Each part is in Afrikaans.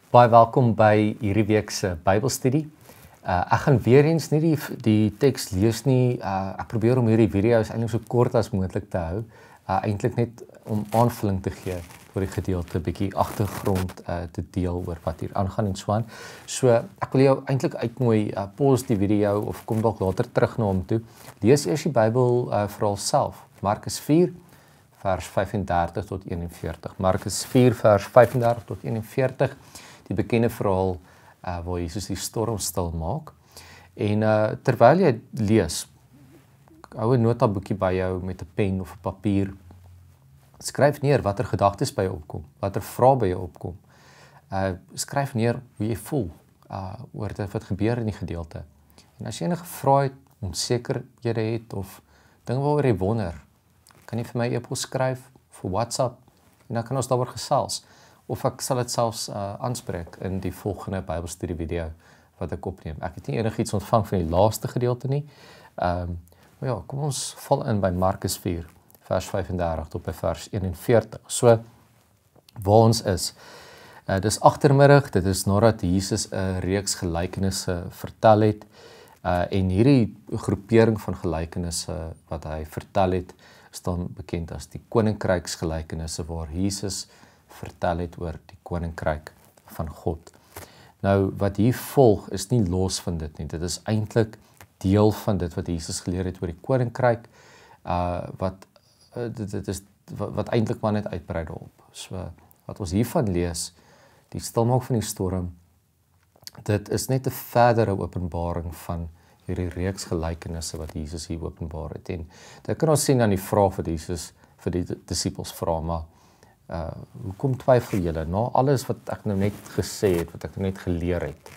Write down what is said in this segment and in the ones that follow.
Baie welkom by hierdie week se Bybelstudie. Ek gaan weer eens nie die teks lees nie. Ek probeer om hierdie video's eintlik so kort as moontlik te hou. Eintlik net om aanvulling te gee oor die gedeelte, 'n bietjie agtergrond te deel oor wat hier aangaan en so aan. So ek wil jou eintlik uitnooi, pause die video of kom dalk later terug na hom toe. Lees eers die Bybel verhaal self. Markus 4 vers 35 tot 41. Markus 4 vers 35 tot 41. Die bekende verhaal waar Jesus die storm stil maak. En terwyl jy lees, hou 'n notaboekie by jou met 'n pen of 'n papier. Skryf neer watter gedagtes by jou opkom, watter vrae by jou opkom. Skryf neer hoe jy voel oor dit wat gebeur in die gedeelte. En as jy enige vrae het, onsekerhede het of dinge waaroor jy wonder, kan jy vir my e-pos skryf vir WhatsApp en dan kan ons daaroor gesels. Of ek sal dit selfs aanspreek in die volgende Bybelstudie video wat ek opneem. Ek het nie enigiets ontvang van die laaste gedeelte nie. Maar ja, kom ons val in by Markus 4 vers 35 tot by vers 41. So waar ons is. Dis agtermiddag, dit is nadat Jesus 'n reeks gelykenisse vertel het. En hierdie groepering van gelykenisse wat hy vertel het, staan bekend as die koninkryksgelykenisse waar Jesus vertel het oor die koninkryk van God. Nou wat hier volg is nie los van dit nie. Dit is eintlik deel van dit wat Jesus geleer het oor die koninkryk, wat eintlik maar net uitbrei daarop. So wat ons hiervan lees, die stilmaak van die storm, dit is net 'n verdere openbaring van hierdie reeks gelykenisse wat Jesus hier openbaar het. En dit kan ons sien aan die vraag wat Jesus vir die disippels vra, maar hoekom twyfel julle na alles wat ek nou net gesê het, wat ek nou net geleer het?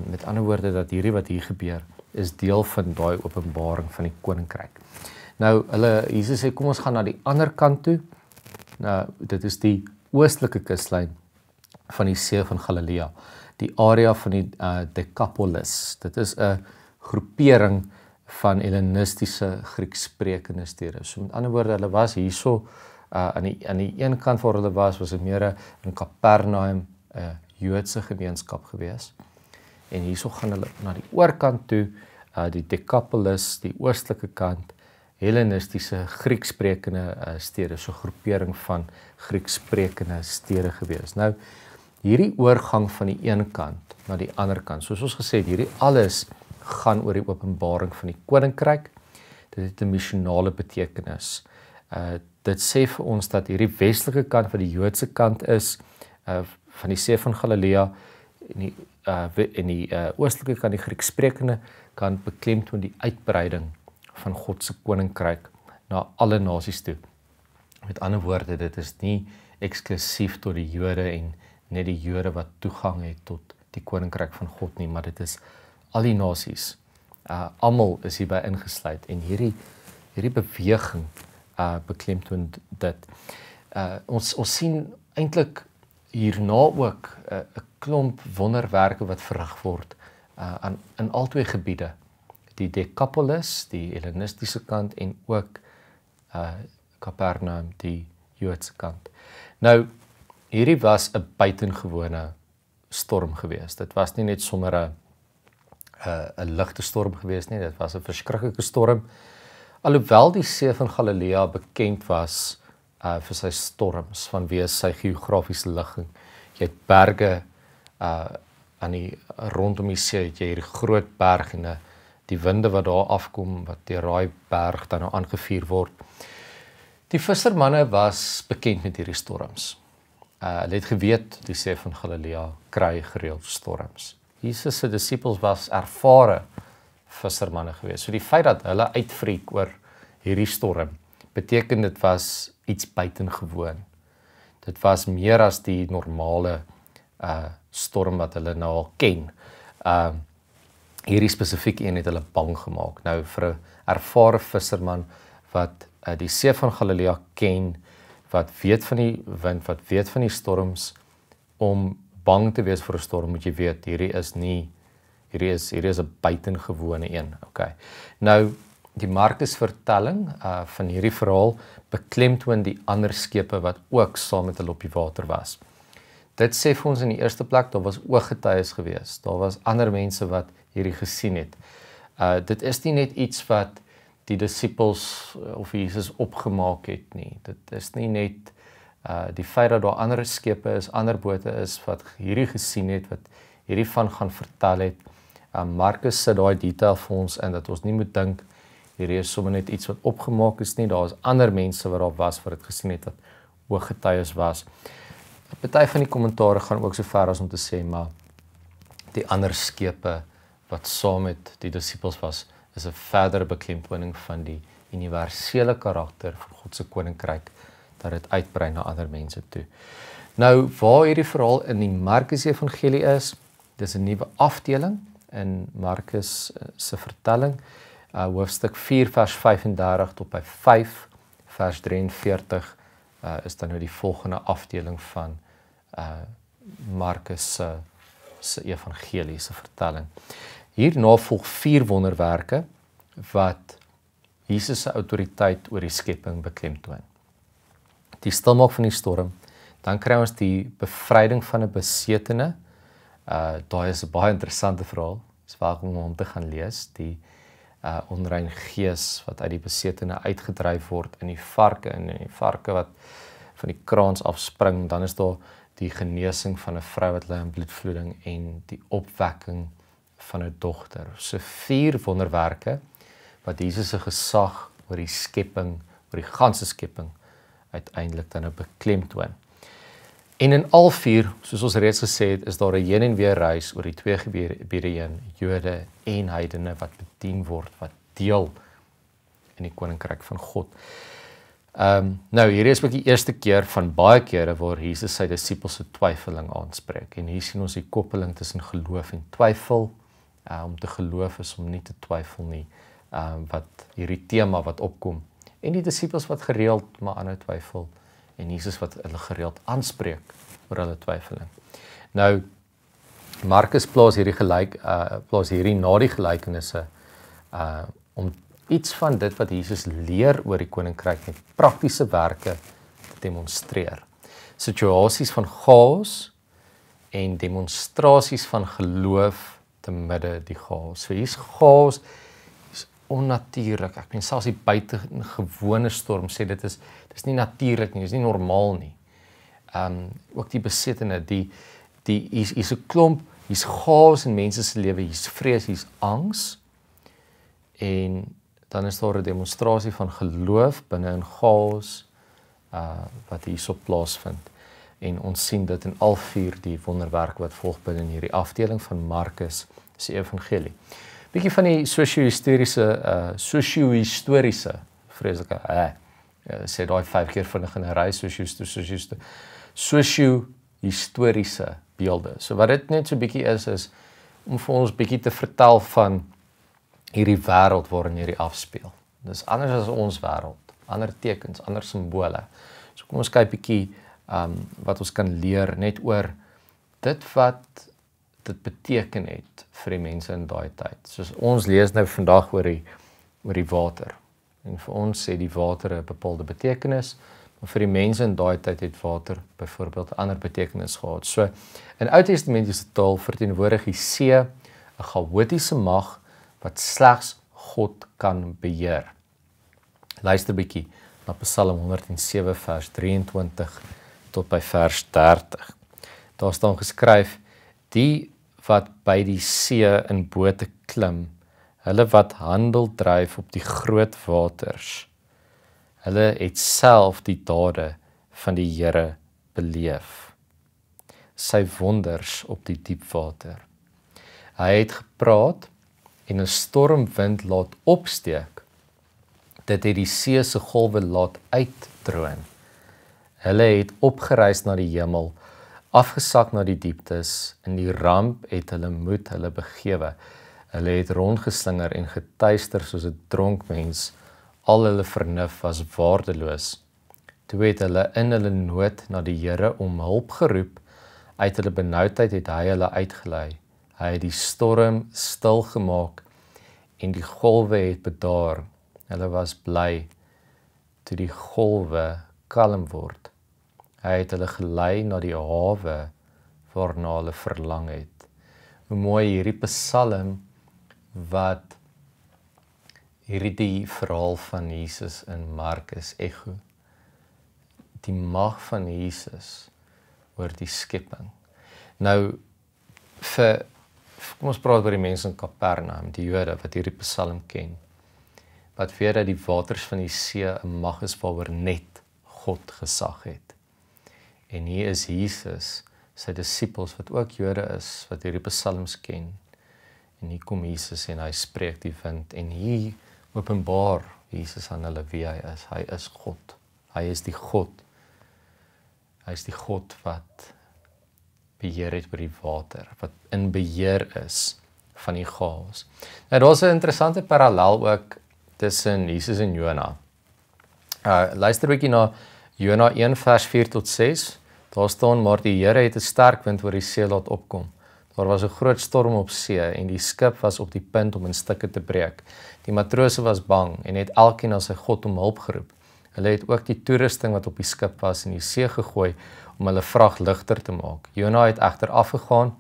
Met ander woorde dat hierdie wat hier gebeur is deel van daai openbaring van die koninkryk. Nou Jesus sê kom ons gaan na die ander kant toe. Nou dit is die oostelike kuslyn van die see van Galilea, die area van die Decapolis. Dit is 'n groepering van Hellenistiese Griekssprekende stede. So met ander woorde, hulle was hierso aan die een kant waar hulle was dit meer in Kapernaum 'n Joodse gemeenskap gewees. En hierso gaan hulle na die oorkant toe, die Decapolis, die oostelike kant, Hellenistiese Grieksprekende stede, so groepering van Grieksprekende stede gewees. Nou hierdie oorgang van die een kant na die ander kant, soos ons gesê het, hierdie alles gaan oor die openbaring van die koninkryk. Dit het 'n missionale betekenis. Dit sê vir ons dat hierdie westelike kant wat die Joodse kant is, van die see van Galilea, en die oostelike kant, die Grieksprekende kant, beklemtoon die uitbreiding van God se koninkryk na alle nasies toe. Met ander woorde, dit is nie eksklusief tot die Jode en net die Jode wat toegang het tot die koninkryk van God nie, maar dit is al die nasies. Almal is hierby ingesluit en hierdie beweging beklemtoon dit. Ons sien eintlik hierna ook 'n klomp wonderwerke wat verrig word in albei gebiede. Die Decapolis, die Hellenistiese kant en ook Kapernaum, die Joodse kant. Nou hierdie was 'n buitengewone storm geweest. Dit was nie net sommer 'n ligte storm geweest nie, dit was 'n verskriklike storm. Alhoewel die see van Galilea bekend was vir sy storms vanweë sy geografiese ligging. Jy het berge rondom die see, het jy hierdie groot berg en die winde wat daar afkom, wat deur daai berg dan nou aangevuur word. Die vissermanne was bekend met hierdie storms. Hulle het geweet die see van Galilea kry gereeld storms. Jesus se disippels was ervare vissermanne gewees. So die feit dat hulle uitfreek oor hierdie storm, beteken dit was iets buitengewoon. Dit was meer as die normale storm wat hulle nou al ken. Hierdie spesifieke een het hulle bang gemaak. Nou vir 'n ervare visserman wat die see van Galilea ken, wat weet van die wind, wat weet van die storms, om bang te wees vir 'n storm, moet jy weet, hierdie is 'n buitengewone een. Okay. Nou die Markus vertelling van hierdie verhaal beklemtoon die ander skepe wat ook saam met hulle op die water was. dit sê vir ons in die eerste plek, daar was ooggetuies gewees. Daar was ander mense wat hierdie gesien het. Dit is nie net iets wat die disippels of Jesus opgemaak het nie. Dit is nie net die feit dat daar ander skepe is, ander bote is wat hierdie gesien het, wat hierdie van gaan vertel het. Markus sit daai detail vir ons in, dat ons nie moet dink hierdie is sommer net iets wat opgemaak is nie. Daar is ander mense wat daar was wat dit gesien het, wat ooggetuies was. Party van die kommentare gaan ook so ver as om te sê, maar die ander skepe wat saam met die disippels was, is 'n verdere beklemtoning van die universele karakter van God se koninkryk, dat dit uitbrei na ander mense toe. Nou, waar hierdie verhaal in die Markus Evangelie is, dis 'n nuwe afdeling in Markus se vertelling, hoofstuk 4 vers 35 tot by 5 vers 43 is dan nou die volgende afdeling van Markus se evangelie se vertelling. Hierna volg 4 wonderwerke wat Jesus se autoriteit oor die skepping beklemtoon. Die stilmaak van die storm, dan kry ons die bevryding van 'n besetene. Daai is 'n baie interessante verhaal. Dis welkom om te gaan lees. Die onrein gees wat uit die besetene uitgedryf word in die varke, en die varke wat van die kraans afspring. Dan is daar die genesing van 'n vrou wat ly aan bloedvloeding en die opwekking van 'n dogter. So 4 wonderwerke wat Jesus se gesag oor die skepping, oor die ganse skepping uiteindelik dan nou beklemtoon. En in al 4, soos ons reeds gesê het, is daar 'n heen en weer reis oor die 2 gebiede heen, Jode en heidene wat bedien word, wat deel in die koninkryk van God. Nou, hier is ook die eerste keer van baie kere waar Jesus sy disippels se twyfeling aanspreek. En hier sien ons die koppeling tussen geloof en twyfel. Om te geloof is om nie te twyfel nie. Wat hierdie tema wat opkom. En die disippels wat gereeld maar aanhou twyfel. En Jesus wat hulle gereeld aanspreek oor hulle twyfeling. Nou, Markus plaas hierdie na die gelykenisse om iets van dit wat Jesus leer oor die koninkryk met praktiese werke te demonstreer. Situasies van chaos en demonstrasies van geloof te midde die chaos. So hier's chaos, is onnatuurlik. Ek meen selfs die buitengewone storm sê dis nie natuurlik nie, dis nie normaal nie. Ook die besetene, hier's 'n klomp, hier's chaos in mense se lewe, hier's vrees, hier's angs. En dan is daar 'n demonstrasie van geloof binne in chaos wat hierso plaasvind. En ons sien dit in al 4 die wonderwerke wat volg binne in hierdie afdeling van Markus se evangelie. Bietjie van die sosio-historiese vreeslike sê daai 5 keer vinnig in 'n ry, sosio-historiese beelde. So wat dit net so bietjie is om vir ons bietjie te vertel van hierdie wêreld waarin hierdie afspeel. Dis anders as ons wêreld, ander tekens, ander simbole. So kom ons kyk bietjie wat ons kan leer net oor dit wat dit beteken het vir die mense in daai tyd. Soos ons lees nou vandag oor die water. En vir ons sê die water 'n bepaalde betekenis, maar vir die mense in daai tyd het water byvoorbeeld 'n ander betekenis gehad. So in Ou Testamentiese taal verteenwoordig die see 'n chaotiese mag wat slegs God kan beheer. Luister bietjie na Psalm 107 vers 23 tot by vers 30. Daar staan geskryf: die wat by die see in bote klim, hulle wat handel dryf op die groot waters, hulle het self die dade van die Here beleef, sy wonders op die diep water. Hy het gepraat en 'n stormwind laat opsteek, dit het die see se golwe laat uitdroon. Hulle het opgereis na die hemel, afgesak na die dieptes, in die ramp het hulle moed hulle begewe. Hulle het rondgeslinger en getuister soos 'n dronk mens, al hulle vernuf was waardeloos. Toe het hulle in hulle nood na die Here om hulp geroep, uit hulle benoudheid het hy hulle uitgelei. Hy het die storm stil gemaak en die golwe het bedaar. Hulle was bly toe die golwe kalm word. Hy het hulle gelei na die hawe waarna hulle verlang het. Hoe mooi hierdie Psalm wat hierdie verhaal van Jesus in Markus echo. Die mag van Jesus oor die skepping. Nou, kom ons praat oor die mense in Kapernaum, die Jode wat hierdie Psalm ken, wat weet dat die waters van die see 'n mag is waaroor net God gesag het. En hier is Jesus, sy disippels wat ook Jode is, wat hierdie Psalms ken. En hier kom Jesus en hy spreek die wind en hier openbaar Jesus aan hulle wie hy is. Hy is God. Hy is die God. Hy is die God wat beheer het oor die water, wat in beheer is van die chaos. Nou daar's 'n interessante parallel ook tussen Jesus en Jona. Luister 'n bietjie na Jona 1 vers 4 tot 6. Daar staan, maar die Here het 'n sterk wind oor die see laat opkom. Daar was 'n groot storm op see en die skip was op die punt om in stukke te breek. Die matrose was bang en het elkeen na sy God om hulp geroep. Hulle het ook die toerusting wat op die skip was in die see gegooi om hulle vrag ligter te maak. Jona het egter afgegaan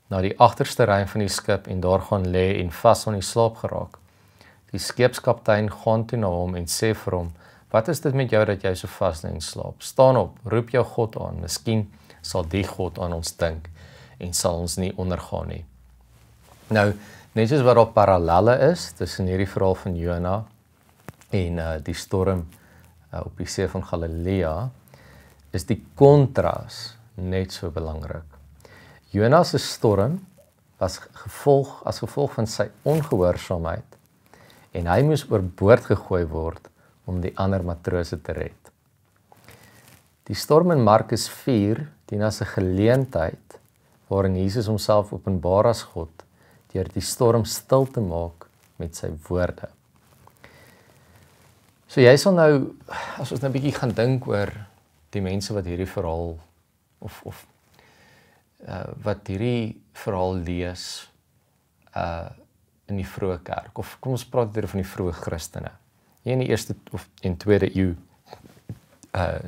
na die agterste ry van die skip en daar gaan lê en vas aan die slaap geraak. Die skepskaptein gaan toe na hom en sê vir hom, wat is dit met jou dat jy so vas lê en slaap? Staan op, roep jou God aan, miskien sal die God aan ons dink en sal ons nie ondergaan nie. Nou, net soos wat daar parallelle is tussen hierdie verhaal van Jona en die storm op die see van Galilea, is die kontras net so belangrik. Jona se storm was as gevolg van sy ongehoorsaamheid en hy moes oorboord gegooi word om die ander matrose te red. Die storm in Markus 4 dien as 'n geleentheid waarin Jesus homself openbaar as God deur die storm stil te maak met sy woorde. So jy sal nou, as ons nou 'n bietjie gaan dink oor die mense wat hierdie verhaal wat hierdie verhaal lees in die vroeë kerk, of kom ons praat weer van die vroeë Christene. In die eerste of in tweede eeu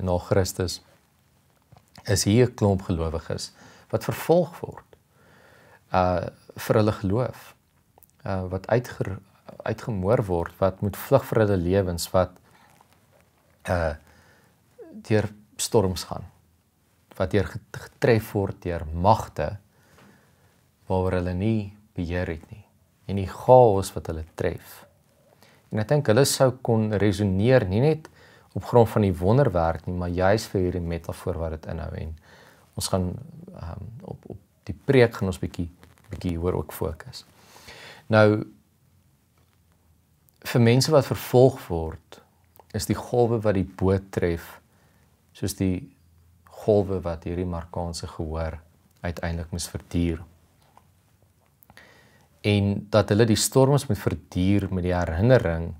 na Christus is hier 'n klomp gelowiges wat vervolg word vir hulle geloof, wat uitgemoor word, wat moet vlug vir hulle lewens, wat deur storms gaan, wat deur getref word deur magte waaroor hulle nie beheer het nie, en die chaos wat hulle tref. En ek dink hulle sou kon resoneer nie net op grond van die wonderwerk nie, maar juis vir hierdie metafoor wat dit inhou. En ons gaan op die preek gaan ons bietjie hoor ook fokus. Nou vir mense wat vervolg word, is die golwe wat die boot tref, soos die golwe wat hierdie Marokkaanse gehoor uiteindelik moes verduur. En dat hulle die storms moet verduur met die herinnering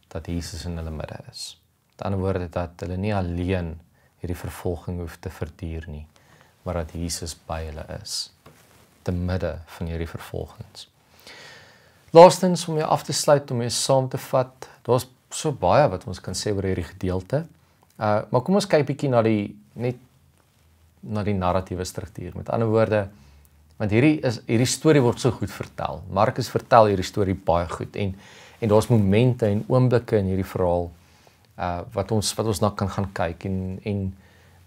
dat Jesus in hulle midde is. Met ander woorde, dat hulle nie alleen hierdie vervolging hoef te verduur nie, maar dat Jesus by hulle is, te midde van hierdie vervolgings. Laastens, om jou af te sluit, om jou saam te vat, daar's so baie wat ons kan sê oor hierdie gedeelte, maar kom ons kyk bietjie na die narratiewe struktuur. Met ander woorde, want hierdie storie word so goed vertel. Markus vertel hierdie storie baie goed en daar's momente en oomblikke in hierdie verhaal wat ons na kan gaan kyk en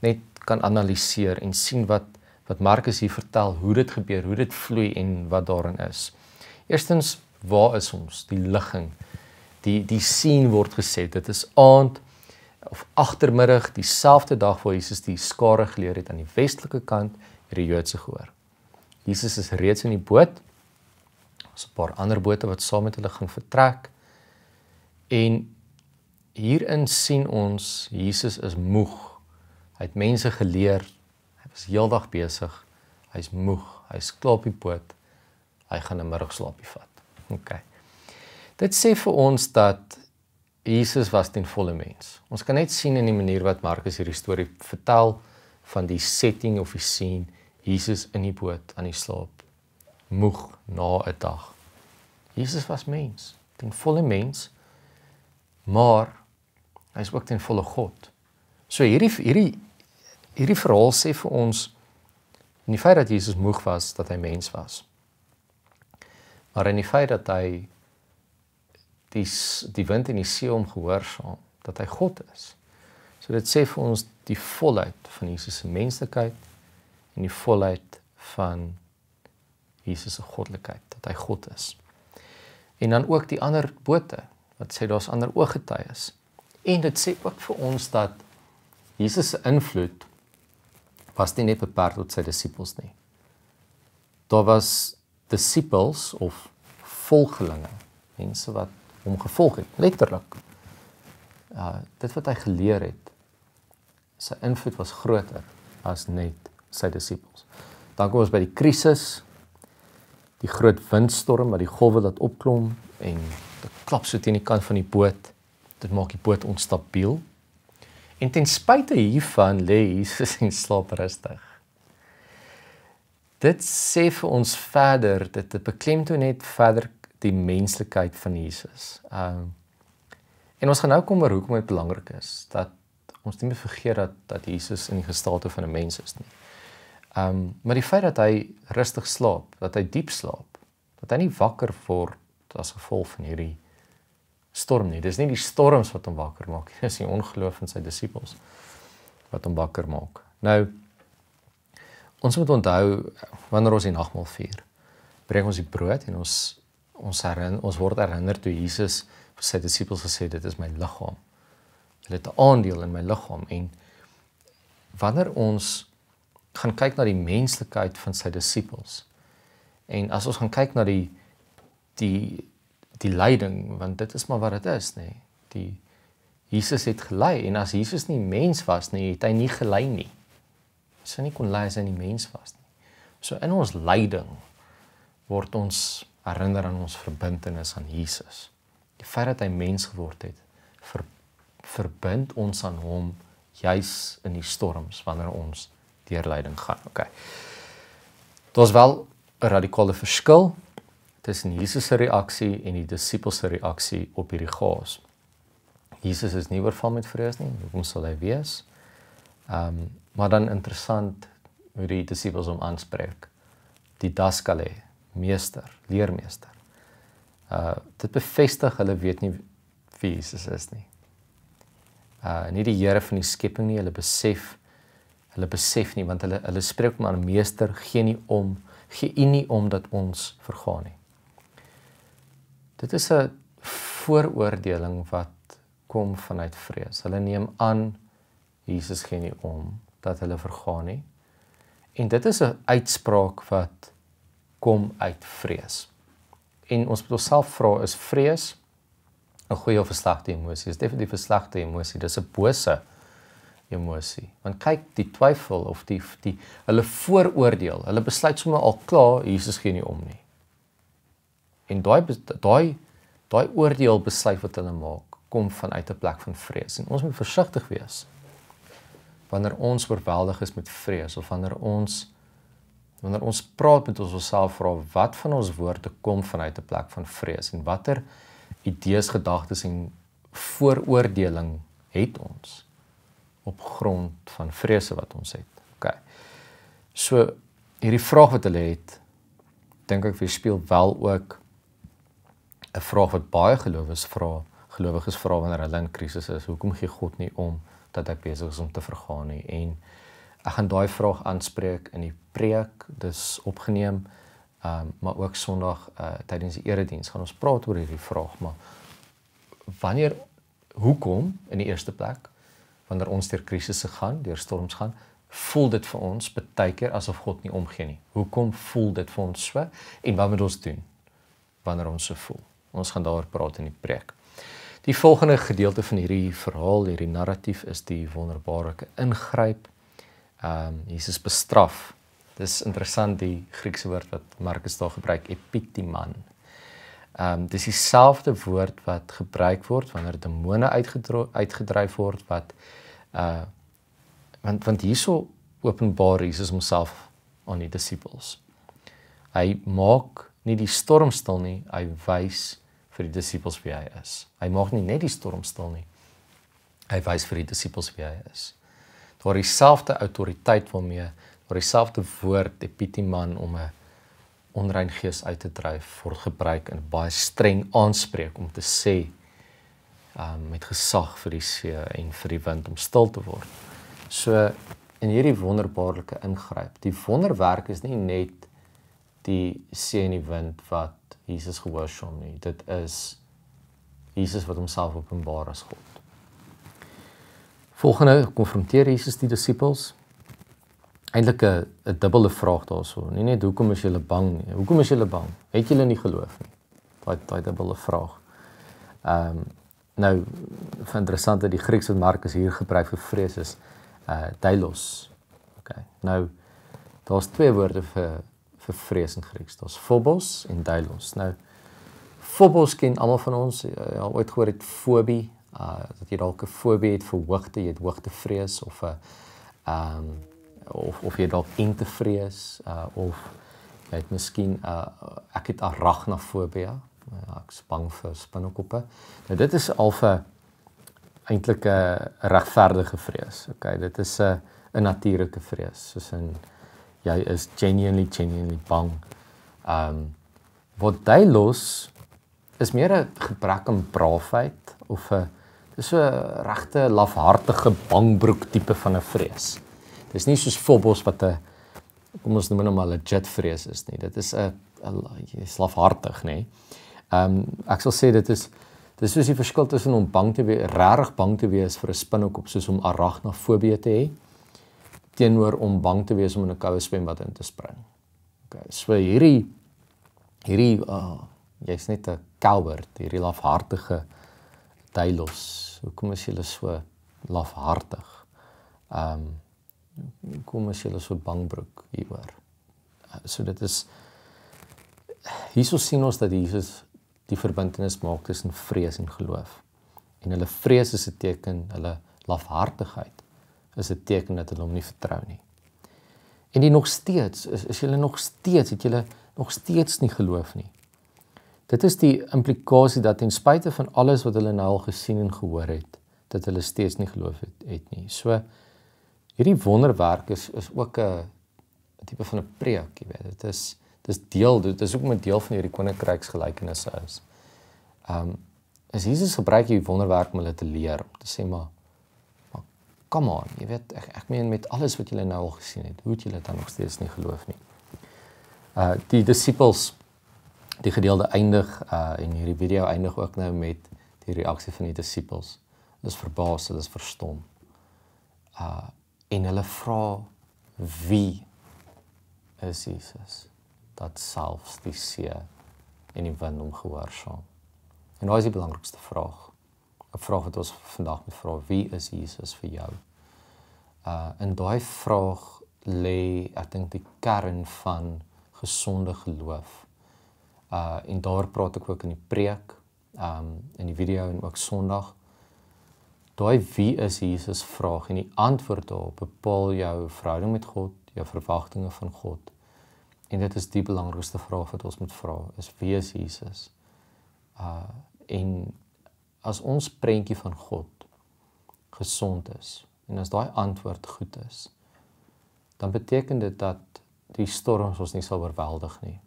net kan analiseer en sien wat Markus hier vertel, hoe dit gebeur, hoe dit vloei en wat daarin is. Eerstens, waar is ons? Die ligging. Die scene word geset. Dit is aand of agtermiddag, dieselfde dag waar Jesus die skare geleer het aan die westelike kant hierdie Joodse gehoor. Jesus is reeds in die boot. Daar's 'n paar ander bote wat saam met hulle gaan vertrek. En hierin sien ons Jesus is moeg. Hy het mense geleer. Hy was heeldag besig. Hy's moeg. Hy's klaar op die boot. Hy gaan 'n middagslaapie vat. Okay. Dit sê vir ons dat Jesus was ten volle mens. Ons kan net sien in die manier wat Markus hierdie storie vertel van die setting of die scene, Jesus in die boot aan die slaap, moeg na 'n dag. Jesus was mens, ten volle mens, maar hy is ook ten volle God. So hierdie verhaal sê vir ons In die feit dat Jesus moeg was, dat hy mens was. Maar in die feit dat hy die wind en die see om gehoorsaam, dat hy God is. So dit sê vir ons die volheid van Jesus se menslikheid en die volheid van Jesus se goddelikheid, dat hy God is. En dan ook die ander bote, wat sê daar's ander ooggetuies. En dit sê ook vir ons dat Jesus se invloed was nie net beperk tot sy disippels nie. Daar was disippels of volgelinge, mense wat hom gevolg het, letterlik. Dit wat hy geleer het, sy invloed was groter as net sy disippels. Dan kom ons by die krisis, die groot windstorm wat die golwe laat opklom en dit klap so teen die kant van die boot. Dit maak die boot onstabiel. En ten spyte hiervan lê Jesus en slaap rustig. Dit sê vir ons verder, dit beklemtoon net verder die menslikheid van Jesus. En ons gaan nou kom oor hoekom dit belangrik is, dat ons nie meer vergeet dat Jesus in die gestalte van 'n mens is nie. Maar die feit dat hy rustig slaap, dat hy diep slaap, dat hy nie wakker word as gevolg van hierdie storm nie. Dis nie die storms wat hom wakker maak, dis die ongeloof van sy disippels wat hom wakker maak. Nou, ons moet onthou, wanneer ons die nagmaal vier, breek ons die brood en ons word herinner toe Jesus vir sy disippels gesê, dit is my liggaam. Hulle het 'n aandeel in my liggaam. En wanneer ons gaan kyk na die menslikheid van sy disippels, en as ons gaan kyk na die lyding, want dit is maar wat dit is, nee. Jesus het gelei, en as Jesus nie mens was nie, het hy nie gelei nie. As hy nie kon lei as hy nie mens was nie. So in ons lyding word ons herinner aan ons verbintenis aan Jesus. Die feit dat hy mens geword het, verbind ons aan hom juis in die storms wanneer ons deur lyding gaan. Okay. Daar's wel 'n radikale verskil tussen Jesus se reaksie en die disippels se reaksie op hierdie chaos. Jesus is nie oorval met vrees nie, hoekom sal hy wees? Maar dan interessant hoe die disippels hom aanspreek. Didaskale, meester, leermeester. Dit bevestig, hulle weet nie wie Jesus is nie. Nie die Here van die skepping nie, hulle besef nie, want hulle spreek hom aan meester, gee u nie om dat ons vergaan nie. Dit is 'n vooroordeling wat kom vanuit vrees. Hulle neem aan, Jesus gee nie om dat hulle vergaan nie. En dit is 'n uitspraak wat kom uit vrees. En ons moet onsself vra, is vrees 'n goeie of 'n slegte emosie? Is definitief 'n slegte emosie, dis 'n bose emosie. Want kyk, die twyfel of hulle vooroordeel, hulle besluit sommer al klaar, Jesus gee nie om nie. En daai oordeel besluit wat hulle maak, kom vanuit 'n plek van vrees. En ons moet versigtig wees wanneer ons oorweldig is met vrees, of wanneer ons praat met onsself, vra wat van ons woorde kom vanuit 'n plek van vrees, en watter idees, gedagtes en vooroordeling het ons op grond van vrese wat ons het. Okay. So hierdie vraag wat hulle het, dink ek weerspieël wel ook 'n vraag wat baie gelowiges vra wanneer hulle in krisis is. Hoekom gee God nie om dat ek besig is om te vergaan nie? En ek gaan daai vraag aanspreek in die preek, dis opgeneem, maar ook Sondag tydens die erediens gaan ons praat oor hierdie vraag. Maar hoekom in die eerste plek, wanneer ons deur krisisse gaan, deur storms gaan, voel dit vir ons baie keer asof God nie omgee nie. Hoekom voel dit vir ons so? En wat moet ons doen wanneer ons so voel? Ons gaan daaroor praat in die preek. Die volgende gedeelte van hierdie verhaal, hierdie narratief, is die wonderbaarlike ingryp. Jesus bestraf. Dis interessant, die Griekse woord wat Markus daar gebruik, epitiman. Dis dieselfde woord wat gebruik word wanneer demone uitgedryf word, want hierso openbaar Jesus homself aan die disippels. Hy maak nie die storm stil nie, hy wys vir die disippels wie hy is. Hy maak nie net die storm stil nie, hy wys vir die disippels wie hy is. Daar dieselfde autoriteit waarmee waar dieselfde woord epitiman om 'n onrein gees uit te dryf word gebruik en baie streng aanspreek om te sê met gesag vir die see en vir die wind om stil te word. So in hierdie wonderbaarlike ingryp, die wonderwerk is nie net die see en die wind wat Jesus gehoorsaam nie, dit is Jesus wat homself openbaar as God. Volgende konfronteer Jesus die disippels. Eintlik 'n dubbele vraag daarso. Nie net hoekom is julle bang nie. Hoekom is julle bang? Het julle nie geloof nie? Daai dubbele vraag. Nou, interessant dat die Grieks wat Markus hier gebruik vir vrees is deilos. Okay. Nou, daar's twee woorde vir vrees in Grieks. Daar's phobos en deilos. Nou, phobos ken almal van ons. Al ooit gehoor het fobie, dat jy dalk 'n fobie het vir hoogte, jy het hoogtevrees of 'n of jy dalk ente vrees of jy het miskien ek het arachnofobia. Ek is bang vir spinnekoppe. Nou dit is al vir eintlik 'n regverdige vrees. Okay, dit is 'n natuurlike vrees. Soos in jy is genuinely bang. Wat deilos is meer 'n gebrek aan braafheid of 'n dis so 'n regte lafhartige bangbroek tipe van 'n vrees. Dis nie soos phobos wat 'n kom ons noem hom maar legit vrees is nie. Dit is 'n lafhartig, nê. Ek sal sê dit is soos die verskil tussen om bang te wees, regtig bang te wees vir 'n spinnekop soos om arachnofobie te hê teenoor om bang te wees om in 'n koue swembad in te spring. Okay, so hierdie jy's net 'n coward, hierdie lafhartige deilos. Hoekom is julle so lafhartig? Hoekom is julle so bangbroek hieroor? So dit is hierso sien ons dat Jesus die verbintenis maak tussen vrees en geloof. En hulle vrees is 'n teken, hulle lafhartigheid is 'n teken dat hulle hom nie vertrou nie. En die nog steeds, is julle nog steeds, het julle nog steeds nie geloof nie. Dit is die implikasie dat ten spyte van alles wat hulle nou al gesien en gehoor het, dat hulle steeds nie geloof het nie. So, hierdie wonderwerk is ook 'n tipe van 'n preek, jy weet. Dit is ook 'n deel van hierdie koninkryksgelykenisse is. Is Jesus gebruik hierdie wonderwerk om hulle te leer, om te sê maar come on, jy weet, ek meen met alles wat julle nou al gesien het, hoe het julle dan nog steeds nie geloof nie? Die disippels, die gedeelte eindig, en hierdie video eindig ook nou met die reaksie van die disippels. Hulle is verbaas, hulle is verstom. En hulle vra, wie is Jesus? Dat selfs die see en die wind hom gehoorsaam. En daai is die belangrikste vraag. 'n Vraag wat ons vandag moet vra, wie is Jesus vir jou? In daai vraag lê, ek dink, die kern van gesonde geloof. En daar praat ek ook in die preek, in die video en ook Sondag. Daai wie is Jesus vraag en die antwoord daarop bepaal jou verhouding met God, jou verwagtinge van God. En dit is die belangrikste vraag wat ons moet vra, is wie is Jesus? En as ons prentjie van God gesond is, en as daai antwoord goed is, dan beteken dit dat die storms ons nie sal oorweldig nie.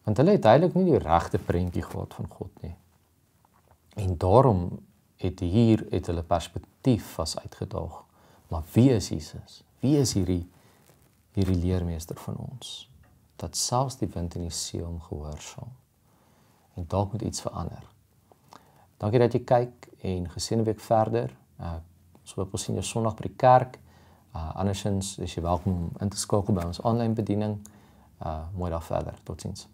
Want hulle het duidelik nie die regte prentjie gehad van God nie. En daarom het hulle perspektief vas uitgedaag. Maar wie is Jesus? Wie is hierdie leermeester van ons? Dat selfs die wind en die see hom gehoorsaam. En dalk moet iets verander. Dankie dat jy kyk en geseënde week verder. Ons hoop ons sien jou Sondag by die kerk. Andersins is jy welkom om in te skakel by ons aanlyn bediening. Mooi dag verder. Totsiens.